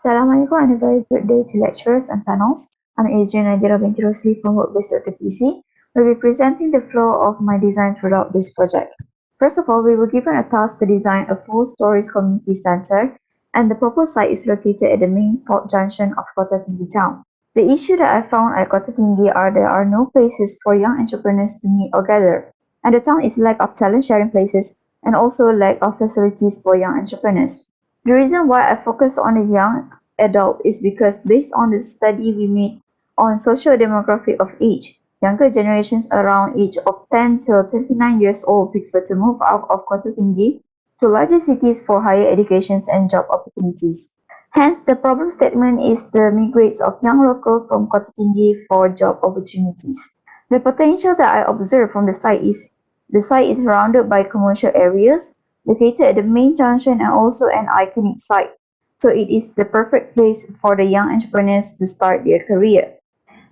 Assalamualaikum and a very good day to lecturers and panels. I'm Adrian Nadira binti Rosli from Workbase Dr. PC. We'll be presenting the flow of my design throughout this project. First of all, we were given a task to design a full stories community center, and the proposed site is located at the main fault junction of Kota Tinggi town. The issue that I found at Kota Tinggi are there are no places for young entrepreneurs to meet or gather, and the town is lack of talent sharing places and also lack of facilities for young entrepreneurs. The reason why I focus on the young adult is because based on the study we made on social demographic of age, younger generations around age of 10 till 29 years old prefer to move out of Kota Tinggi to larger cities for higher educations and job opportunities. Hence, the problem statement is the migrates of young locals from Kota Tinggi for job opportunities. The potential that I observe from the site is surrounded by commercial areas, located at the main junction and also an iconic site. So it is the perfect place for the young entrepreneurs to start their career.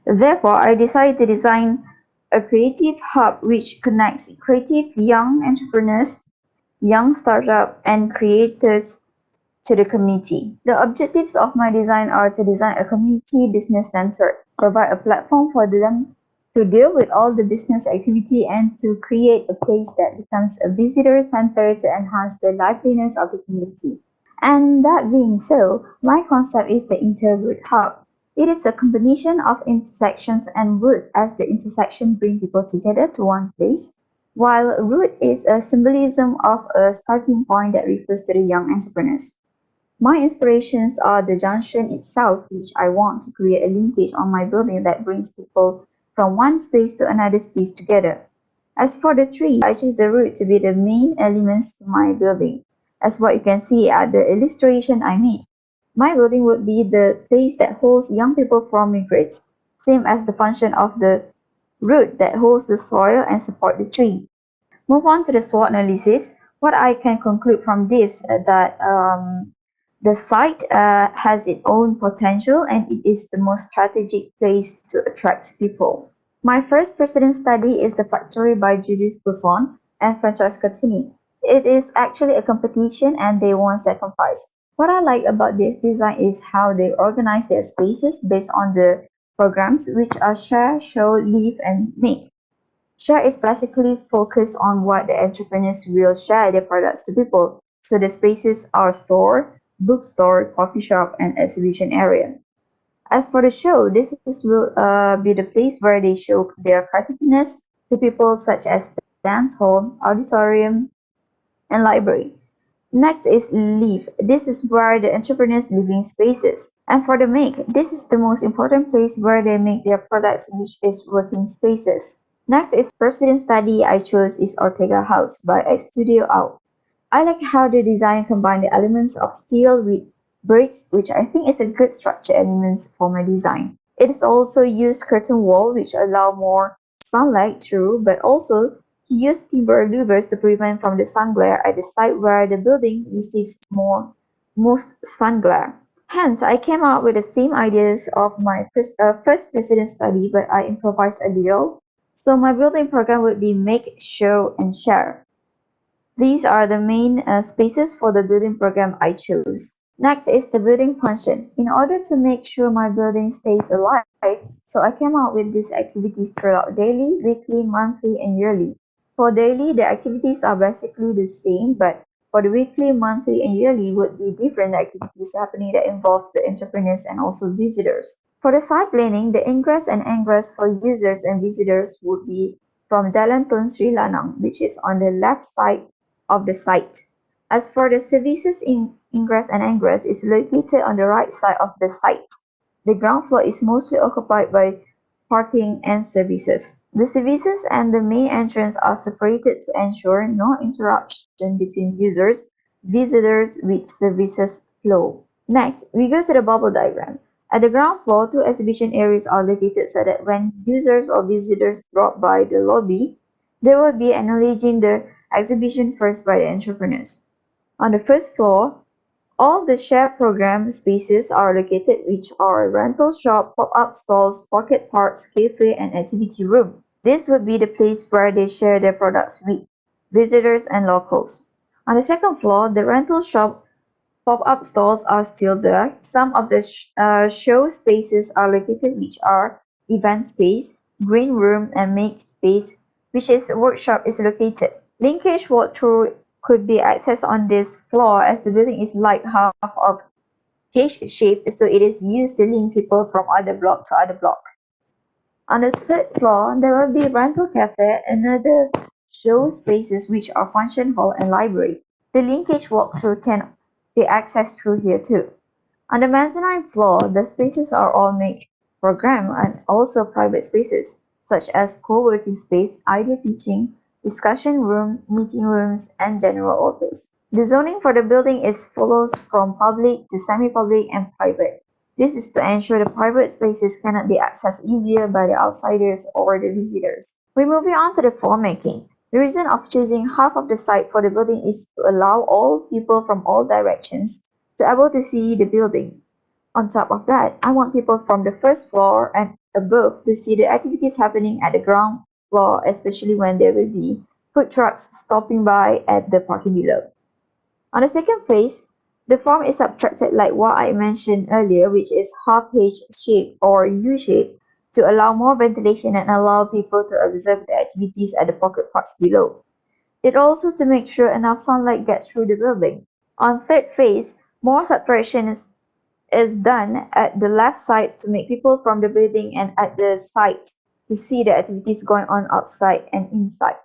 Therefore, I decided to design a creative hub which connects creative young entrepreneurs, young startup, and creators to the community. The objectives of my design are to design a community business center, provide a platform for them to deal with all the business activity and to create a place that becomes a visitor center to enhance the liveliness of the community. And that being so, my concept is the Interroot Hub. It is a combination of intersections and root as the intersection bring people together to one place, while root is a symbolism of a starting point that refers to the young entrepreneurs. My inspirations are the junction itself, which I want to create a linkage on my building that brings people from one space to another space together. As for the tree, I choose the root to be the main elements to my building. As what you can see at the illustration I made. My building would be the place that holds young people from migrates, same as the function of the root that holds the soil and support the tree. Move on to the SWOT analysis. What I can conclude from this that the site has its own potential and it is the most strategic place to attract people. My first precedent study is The Factory by Judith Buson and Francesca Tini. It is actually a competition and they won second prize. What I like about this design is how they organize their spaces based on the programs which are share, show, leave, and make. Share is basically focused on what the entrepreneurs will share their products to people. So the spaces are store, bookstore, coffee shop, and exhibition area. As for the show, this will be the place where they show their creativeness to people such as dance hall, auditorium, and library. Next is live. This is where the entrepreneurs living spaces. And for the make, this is the most important place where they make their products, which is working spaces. Next is president study I chose is Ortega House by a Studio Out. I like how the design combine the elements of steel with bricks, which I think is a good structure elements for my design. It is also used curtain wall, which allow more sunlight through, but also he used timber louvers to prevent from the sun glare at the site where the building receives most sun glare. Hence, I came up with the same ideas of my first president study, but I improvised a little. So my building program would be make, show, and share. These are the main spaces for the building program I chose. Next is the building function. In order to make sure my building stays alive, so I came out with these activities throughout daily, weekly, monthly, and yearly. For daily, the activities are basically the same, but for the weekly, monthly, and yearly would be different activities happening that involves the entrepreneurs and also visitors. For the site planning, the ingress and egress for users and visitors would be from Jalan Tun Sri Lanang, which is on the left side of the site. As for the services in ingress and egress is located on the right side of the site. The ground floor is mostly occupied by parking and services. The services and the main entrance are separated to ensure no interruption between users, visitors with services flow. Next, we go to the bubble diagram. At the ground floor, two exhibition areas are located so that when users or visitors drop by the lobby, they will be acknowledging the exhibition first by the entrepreneurs. On the first floor, all the shared program spaces are located which are rental shop, pop-up stalls, pocket parks, cafe, and activity room. This would be the place where they share their products with visitors and locals. On the second floor, the rental shop Pop-up stores are still there. Some of the show spaces are located, which are event space, green room, and make space, which is workshop is located. Linkage walkthrough could be accessed on this floor as the building is like half of H shape, so it is used to link people from other block to other block. On the third floor, there will be rental cafe and other show spaces which are function hall and library. The linkage walkthrough can be accessed through here too. On the mezzanine floor, the spaces are all made program and also private spaces, such as co-working space, idea pitching, discussion room, meeting rooms, and general office. The zoning for the building is follows from public to semi-public and private. This is to ensure the private spaces cannot be accessed easier by the outsiders or the visitors. We're moving on to the floor making. The reason of choosing half of the site for the building is to allow all people from all directions to able to see the building. On top of that, I want people from the first floor and above to see the activities happening at the ground floor, especially when there will be food trucks stopping by at the parking below. On the second phase, the form is subtracted like what I mentioned earlier, which is half H shape or U shape to allow more ventilation and allow people to observe the activities at the pocket parks below. It also to make sure enough sunlight gets through the building. On third phase, more subtraction is done at the left side to make people from the building and at the site to see the activities going on outside and inside.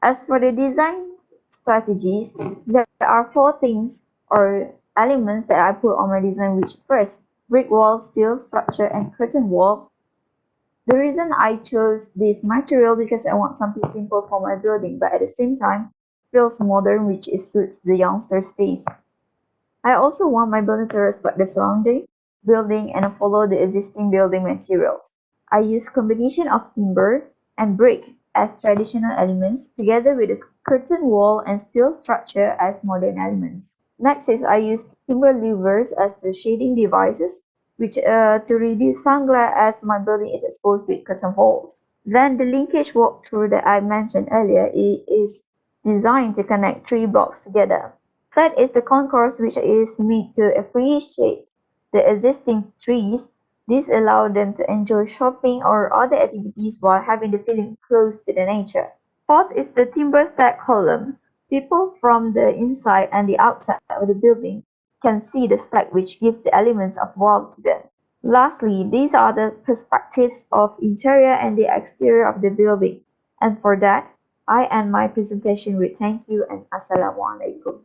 As for the design strategies, there are four things or elements that I put on my design, which first, brick wall, steel structure, and curtain wall. The reason I chose this material because I want something simple for my building, but at the same time feels modern, which suits the youngsters' taste. I also want my building to respect the surrounding building and follow the existing building materials. I use combination of timber and brick as traditional elements together with the curtain wall and steel structure as modern elements. Next is I use timber louvers as the shading devices which to reduce sun glare as my building is exposed with curtain walls. Then the linkage walkthrough that I mentioned earlier is designed to connect three blocks together. Third is the concourse, which is made to appreciate the existing trees. This allows them to enjoy shopping or other activities while having the feeling close to the nature. Fourth is the timber stack column. People from the inside and the outside of the building can see the stack, which gives the elements of wow to them. Lastly, these are the perspectives of interior and the exterior of the building. And for that, I end my presentation with thank you and assalamu alaikum.